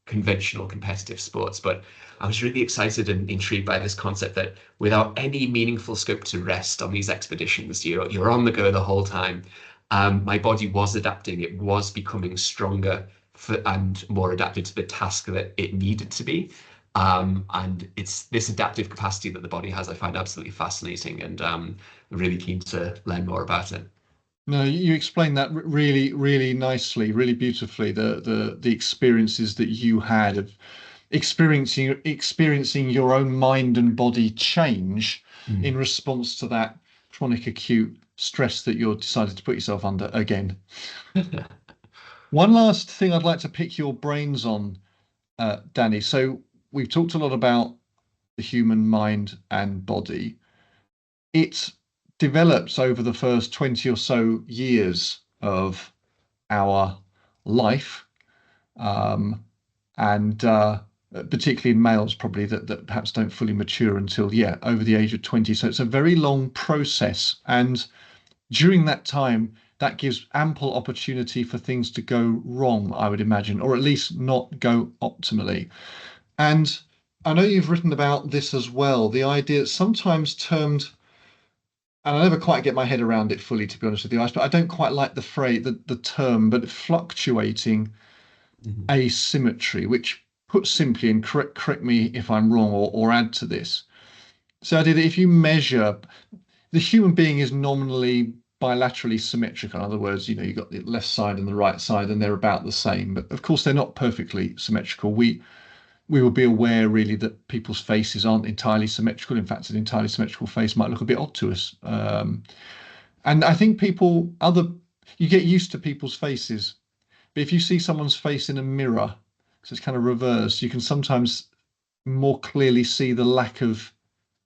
conventional competitive sports. But I was really excited and intrigued by this concept that without any meaningful scope to rest on these expeditions, you're on the go the whole time. My body was adapting, it was becoming stronger and more adapted to the task that it needed to be. And it's this adaptive capacity that the body has I find absolutely fascinating, and really keen to learn more about it. No, you explained that really, really nicely, really beautifully. The experiences that you had of experiencing your own mind and body change in Mm. response to that chronic acute stress that you're decided to put yourself under again. One last thing I'd like to pick your brains on, Danny. So we've talked a lot about the human mind and body. It develops over the first 20 or so years of our life, um, and particularly in males, probably that perhaps don't fully mature until, yeah, over the age of 20. So it's a very long process. And during that time, that gives ample opportunity for things to go wrong, I would imagine, or at least not go optimally. And I know you've written about this as well, the idea that's sometimes termed, and I never quite get my head around it fully, to be honest with you, but I don't quite like the phrase, the term, but fluctuating Mhm. asymmetry, which put simply, and correct me if I'm wrong or add to this. So I did, if you measure, the human being is nominally bilaterally symmetrical. In other words, you've got the left side and the right side, and they're about the same. But of course, they're not perfectly symmetrical. We will be aware really that people's faces aren't entirely symmetrical. In fact, an entirely symmetrical face might look a bit odd to us. And I think you get used to people's faces. But if you see someone's face in a mirror, so it's kind of reversed, you can sometimes more clearly see the lack of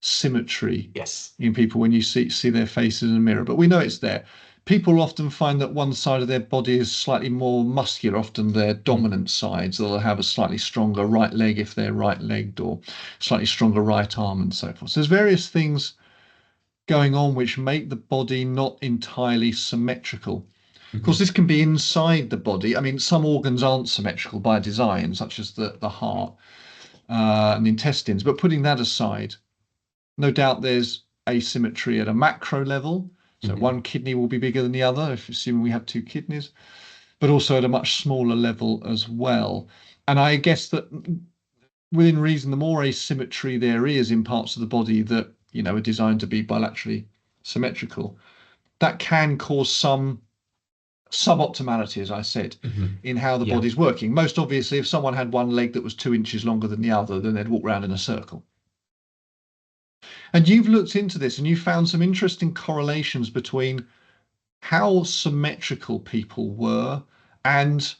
symmetry Yes. in people when you see their faces in a mirror. But we know it's there. People often find that one side of their body is slightly more muscular, often their Mm. dominant side. So they'll have a slightly stronger right leg if they're right-legged, or slightly stronger right arm, and so forth. So there's various things going on which make the body not entirely symmetrical. Of course, Mhm. this can be inside the body. I mean, some organs aren't symmetrical by design, such as the heart and the intestines. But putting that aside, no doubt there's asymmetry at a macro level. So Mhm. one kidney will be bigger than the other, if assuming we have two kidneys, but also at a much smaller level as well. And I guess that within reason, the more asymmetry there is in parts of the body that, are designed to be bilaterally symmetrical, that can cause some suboptimality, as I said, Mhm. in how the Yeah. body's working. Most obviously, if someone had one leg that was 2 inches longer than the other, then they'd walk around in a circle. And you've looked into this and you found some interesting correlations between how symmetrical people were and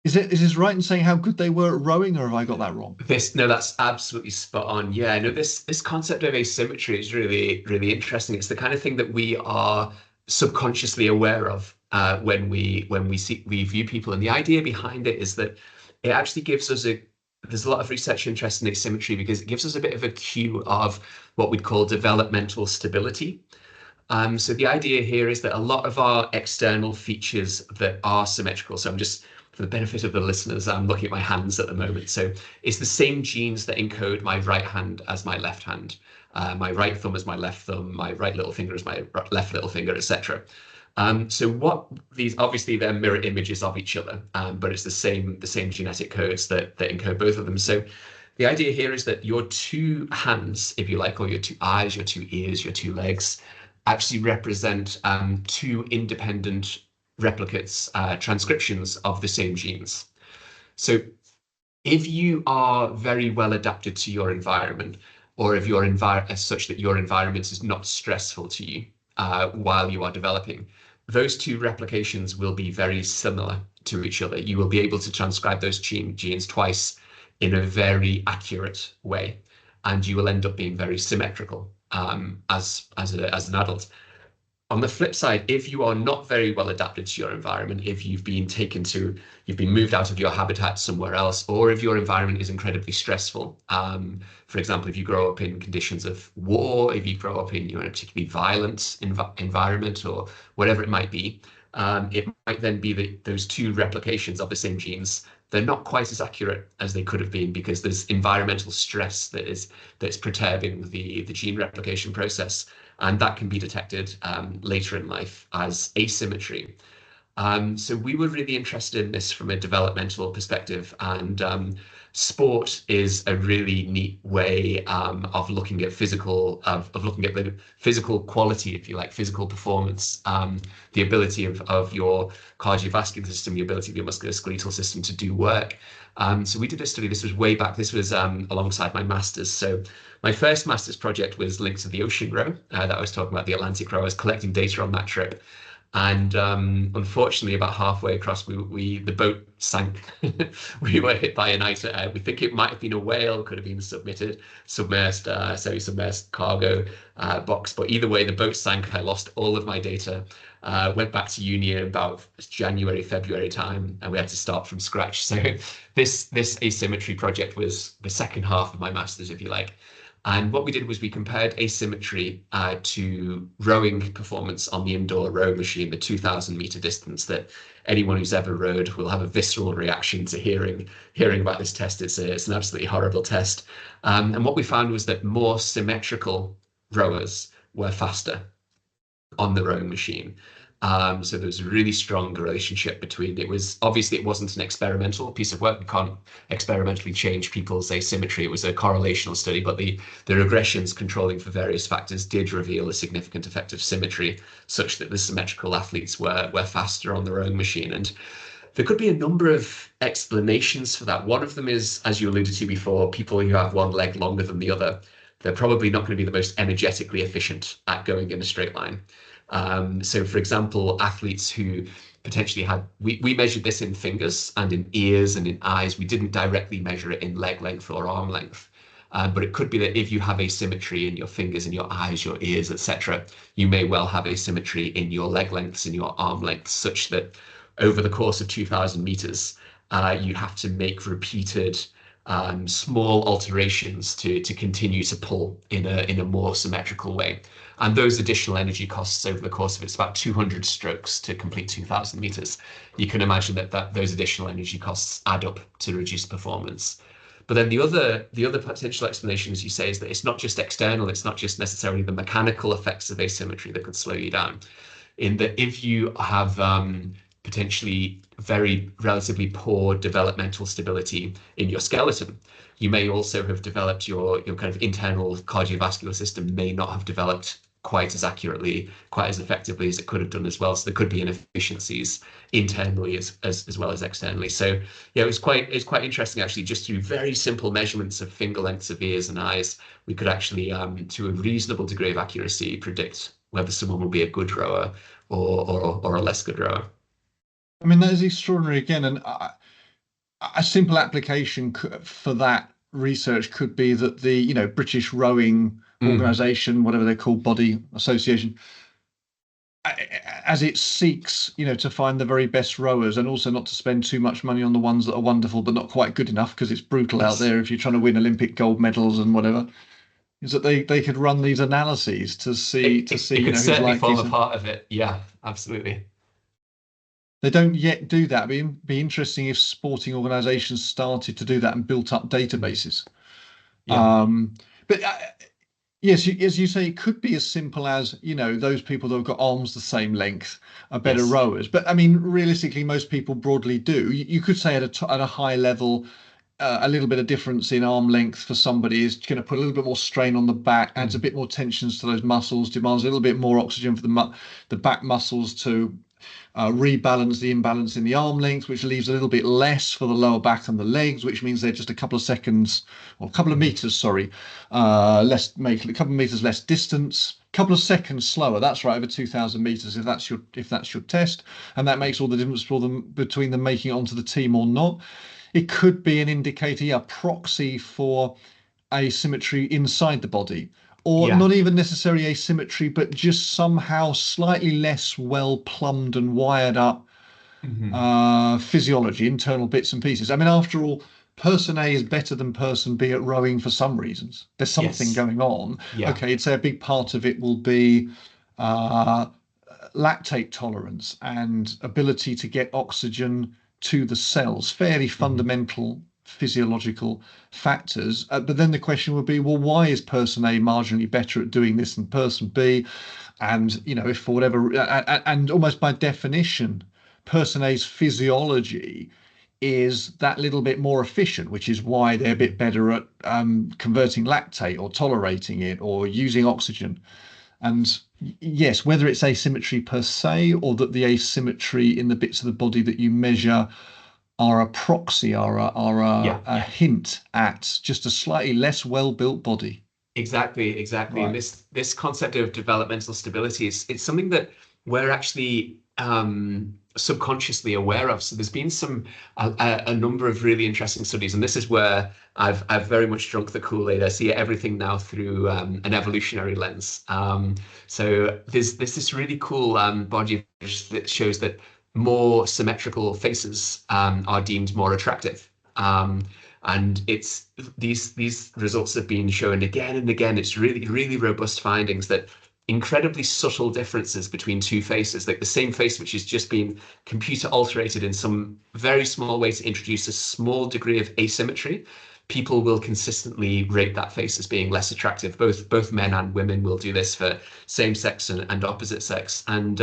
is this right in saying how good they were at rowing, or have I got that wrong? No, that's absolutely spot on. Yeah, no, this concept of asymmetry is really, really interesting. It's the kind of thing that we are subconsciously aware of when we view people. And the idea behind it is that it actually gives us a there's a lot of research interest in asymmetry because it gives us a bit of a cue of what we'd call developmental stability. So the idea here is that a lot of our external features that are symmetrical. So I'm just for the benefit of the listeners, I'm looking at my hands at the moment. So it's the same genes that encode my right hand as my left hand, my right thumb as my left thumb, my right little finger as my left little finger, etc. So what these obviously they're mirror images of each other, but it's the same genetic codes that encode both of them. So the idea here is that your two hands, if you like, or your two eyes, your two ears, your two legs, actually represent two independent replicates, transcriptions of the same genes. So if you are very well adapted to your environment, or if your environment is such that your environment is not stressful to you while you are developing, those two replications will be very similar to each other. You will be able to transcribe those genes twice in a very accurate way, and you will end up being very symmetrical as an adult. On the flip side, if you are not very well adapted to your environment, if you've been moved out of your habitat somewhere else, or if your environment is incredibly stressful, for example, if you grow up in conditions of war, if you grow up in a particularly violent environment, or whatever it might be, it might then be that those two replications of the same genes, they're not quite as accurate as they could have been because there's environmental stress that's perturbing the gene replication process, and that can be detected later in life as asymmetry. So we were really interested in this from a developmental perspective, and sport is a really neat way of looking at looking at the physical quality, if you like, physical performance, the ability of your cardiovascular system, the ability of your musculoskeletal system to do work. So we did a study. This was way back. This was alongside my master's. So my first master's project was linked to the ocean row that I was talking about, the Atlantic row. I was collecting data on that trip. And unfortunately, about halfway across, the boat sank. We were hit by an ice. We think it might have been a whale, could have been submersed, semi-submersed cargo box. But either way, the boat sank. I lost all of my data. Went back to uni in about January, February time, and we had to start from scratch. So this asymmetry project was the second half of my master's, if you like. And what we did was we compared asymmetry to rowing performance on the indoor row machine, the 2,000-meter distance that anyone who's ever rowed will have a visceral reaction to hearing about this test. It's an absolutely horrible test. And what we found was that more symmetrical rowers were faster on the rowing machine. So there was a really strong relationship between it. Was obviously it wasn't an experimental piece of work. We can't experimentally change people's asymmetry. It was a correlational study, but the regressions controlling for various factors did reveal a significant effect of symmetry, such that the symmetrical athletes were faster on the rowing machine. And there could be a number of explanations for that. One of them is, as you alluded to before, people who have one leg longer than the other, they're probably not going to be the most energetically efficient at going in a straight line. So, for example, athletes who potentially we measured this in fingers and in ears and in eyes. We didn't directly measure it in leg length or arm length. But it could be that if you have asymmetry in your fingers, in your eyes, your ears, etc., you may well have asymmetry in your leg lengths, in your arm lengths, such that over the course of 2,000 meters, you have to make repeated small alterations to continue to pull in a more symmetrical way. And those additional energy costs over the course of it's about 200 strokes to complete 2,000 meters. You can imagine that those additional energy costs add up to reduce performance. But then the other potential explanation, as you say, is that it's not just external, it's not just necessarily the mechanical effects of asymmetry that could slow you down. In that if you have potentially very relatively poor developmental stability in your skeleton, you may also have developed your kind of internal cardiovascular system may not have developed quite as accurately, quite as effectively as it could have done as well. So there could be inefficiencies internally as well as externally. So yeah, it's quite interesting actually. Just through very simple measurements of finger lengths of ears and eyes, we could actually, to a reasonable degree of accuracy, predict whether someone will be a good rower or a less good rower. I mean, that is extraordinary again, and a simple application for that research could be that the British Rowing Organisation, whatever they're called, body association, as it seeks to find the very best rowers and also not to spend too much money on the ones that are wonderful but not quite good enough, because it's brutal out there if you're trying to win Olympic gold medals and whatever, is that they could run these analyses to see It could who's certainly likely form a to. part of it. Yeah, absolutely. They don't yet do that. Be interesting if sporting organizations started to do that and built up Mhm. databases. Yeah. Um, but yes, as you say, it could be as simple as, those people that have got arms the same length are better Yes. rowers. But I mean, realistically, most people broadly do. You could say at a high level, a little bit of difference in arm length for somebody is going to put a little bit more strain on the back, adds a Mm. bit more tensions to those muscles, demands a little bit more oxygen for the back muscles to rebalance the imbalance in the arm length, which leaves a little bit less for the lower back and the legs, which means they're just a couple of seconds or a couple of Mhm. meters, sorry, make a couple of meters less distance, a couple of seconds slower. That's right, over 2,000 meters if that's your test, and that makes all the difference for them between them making it onto the team or not. It could be an indicator, yeah, a proxy for asymmetry inside the body, or Yeah. not even necessarily asymmetry, but just somehow slightly less well plumbed and wired up Mhm. physiology, internal bits and pieces. I mean, after all, person A is better than person B at rowing for some reasons. There's something Yes. going on. Yeah. Okay, so a big part of it will be uh, lactate tolerance and ability to get oxygen to the cells, fairly Mhm. fundamental physiological factors. But then the question would be, well, why is person A marginally better at doing this than person B? And, if for whatever, and almost by definition, person A's physiology is that little bit more efficient, which is why they're a bit Mhm. better at converting lactate or tolerating it or using oxygen. And yes, whether it's asymmetry per se or that the asymmetry in the bits of the body that you measure are a proxy, are Yeah. a hint at just a slightly less well-built body. Exactly, exactly. And Right. this concept of developmental stability is it's something that we're actually subconsciously aware of. So there's been a number of really interesting studies, and this is where I've very much drunk the Kool-Aid. I see everything now through an evolutionary lens. So there's this really cool body of research that shows that more symmetrical faces are deemed more attractive. And it's these results have been shown again and again. It's really, really robust findings that incredibly subtle differences between two faces, like the same face which has just been computer alterated in some very small way to introduce a small degree of asymmetry, people will consistently rate that face as being less attractive. Both men and women will do this for same sex and opposite sex. And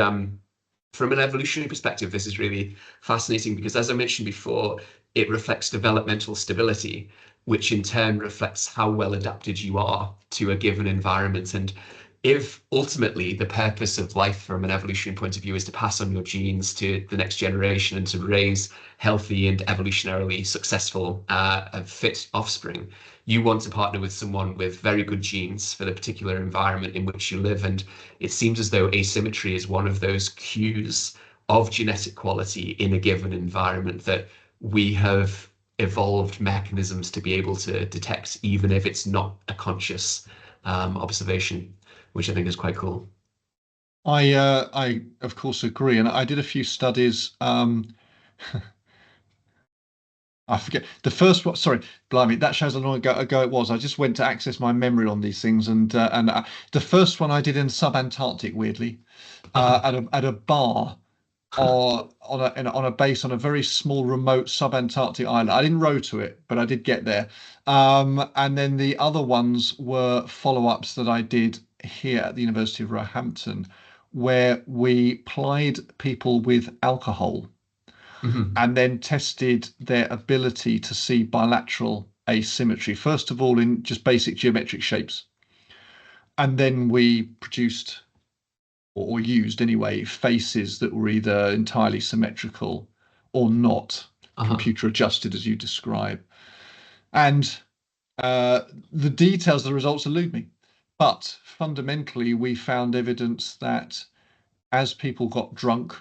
from an evolutionary perspective, this is really fascinating because, as I mentioned before, it reflects developmental stability, which in turn reflects how well adapted you are to a given environment. And if ultimately the purpose of life from an evolutionary point of view is to pass on your genes to the next generation and to raise healthy and evolutionarily successful, fit offspring, you want to partner with someone with very good genes for the particular environment in which you live. And it seems as though asymmetry is one of those cues of genetic quality in a given environment that we have evolved mechanisms to be able to detect, even if it's not a conscious observation, which I think is quite cool. I of course agree, and I did a few studies. I forget the first one. Sorry, blimey, that shows how long ago it was. I just went to access my memory on these things, and the first one I did in subantarctic, weirdly, Uh-huh. at a bar or on a base on a very small remote subantarctic island. I didn't row to it, but I did get there. And then the other ones were follow-ups that I did here at the University of Roehampton, where we plied people with alcohol Mhm. and then tested their ability to see bilateral asymmetry, first of all in just basic geometric shapes. And then we produced or used anyway faces that were either entirely symmetrical or not, Uh-huh. computer adjusted as you describe. And the details of the results elude me. But fundamentally, we found evidence that as people got drunk,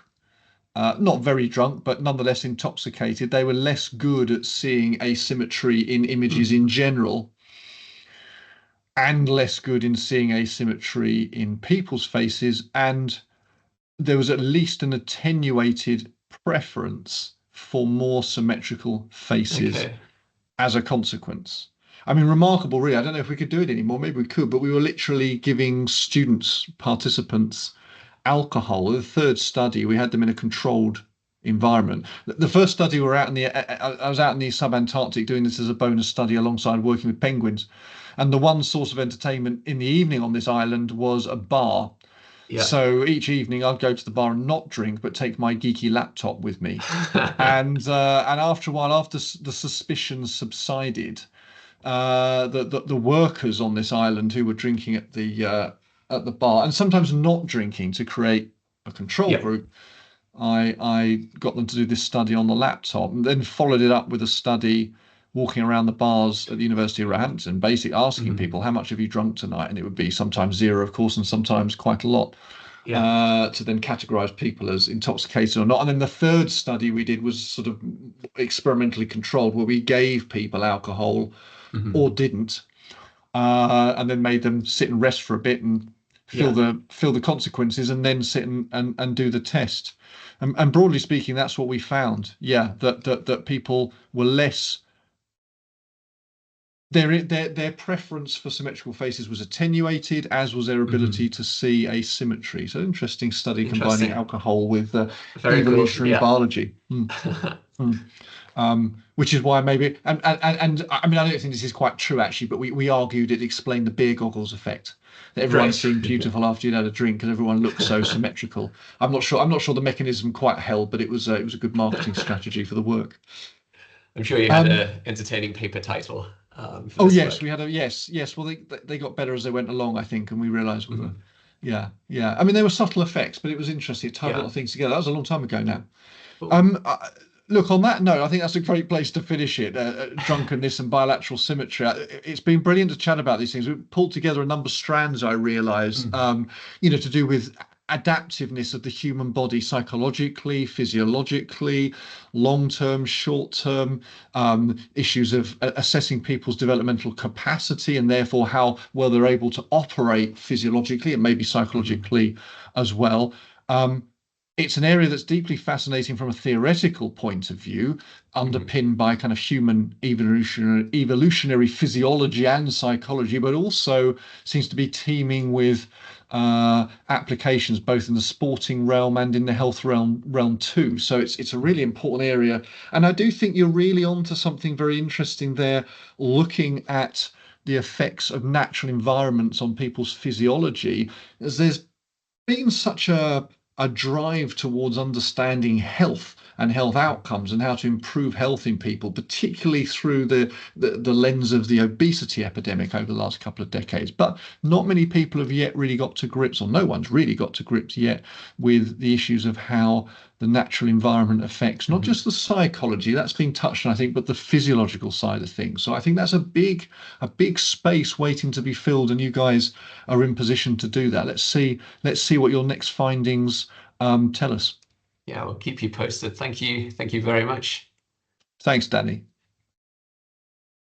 not very drunk, but nonetheless intoxicated, they were less good at seeing asymmetry in images Hmm. in general and less good in seeing asymmetry in people's faces. And there was at least an attenuated preference for more symmetrical faces Okay. as a consequence. I mean, remarkable, really. I don't know if we could do it anymore. Maybe we could, but we were literally giving students, participants, alcohol. The third study, we had them in a controlled environment. The first study we were out in the I was out in the subantarctic doing this as a bonus study alongside working with penguins, and the one source of entertainment in the evening on this island was a bar. Yeah. So each evening I'd go to the bar and not drink, but take my geeky laptop with me. And after a while, after the suspicions subsided, the workers on this island who were drinking at the bar and sometimes not drinking to create a control Yeah. group, I got them to do this study on the laptop and then followed it up with a study walking around the bars at the University of Roehampton, basically asking Mhm. people, how much have you drunk tonight? And it would be sometimes zero, of course, and sometimes quite a lot, Yeah. to then categorize people as intoxicated or not. And then the third study we did was sort of experimentally controlled, where we gave people alcohol or Mhm. didn't, and then made them sit and rest for a bit and Yeah. feel the consequences, and then sit and do the test. And broadly speaking, that's what we found. Yeah, that people were less. Their preference for symmetrical faces was attenuated, as was their ability Mhm. to see asymmetry. So interesting study combining Interesting. alcohol with Very cool. evolutionary Yeah. biology. Mm. Which is why maybe, and I mean, I don't think this is quite true actually, but we argued it explained the beer goggles effect. That everyone Right. seemed beautiful after you'd had a drink, and everyone looked so symmetrical. I'm not sure. I'm not sure the mechanism quite held, but it was a good marketing strategy for the work. I'm sure you had Um, a entertaining paper title for oh this yes, work. we had a yes. Well, they got better as they went along, I think, and we realised we were, Mhm. yeah. I mean, there were subtle effects, but it was interesting. It tied a lot Yeah. of things together. That was a long time ago now. Cool. Um, uh, Look, on that note, I think that's a great place to finish it. Drunkenness and bilateral symmetry. It's been brilliant to chat about these things. We've pulled together a number of strands, I realise, Mm. to do with adaptiveness of the human body psychologically, physiologically, long-term, short-term, issues of assessing people's developmental capacity and therefore how well they're able to operate physiologically and maybe Mhm. psychologically as well. Um, it's an area that's deeply fascinating from a theoretical point of view, Mhm. underpinned by kind of human evolutionary physiology and psychology, but also seems to be teeming with applications both in the sporting realm and in the health realm too. So it's a really important area, and I do think you're really onto something very interesting there, looking at the effects of natural environments on people's physiology, as there's been such a drive towards understanding health and health Mhm. outcomes and how to improve health in people, particularly through the lens of the obesity epidemic over the last couple of decades. But not many people have yet really got to grips, or no one's really got to grips yet, with the issues of how the natural environment affects not Mhm. just the psychology, that's been touched on, I think, but the physiological side of things. So I think that's a big space waiting to be filled, and you guys are in position to do that. Let's see what your next findings tell us. Yeah, we'll keep you posted. Thank you. Thank you very much. Thanks, Danny.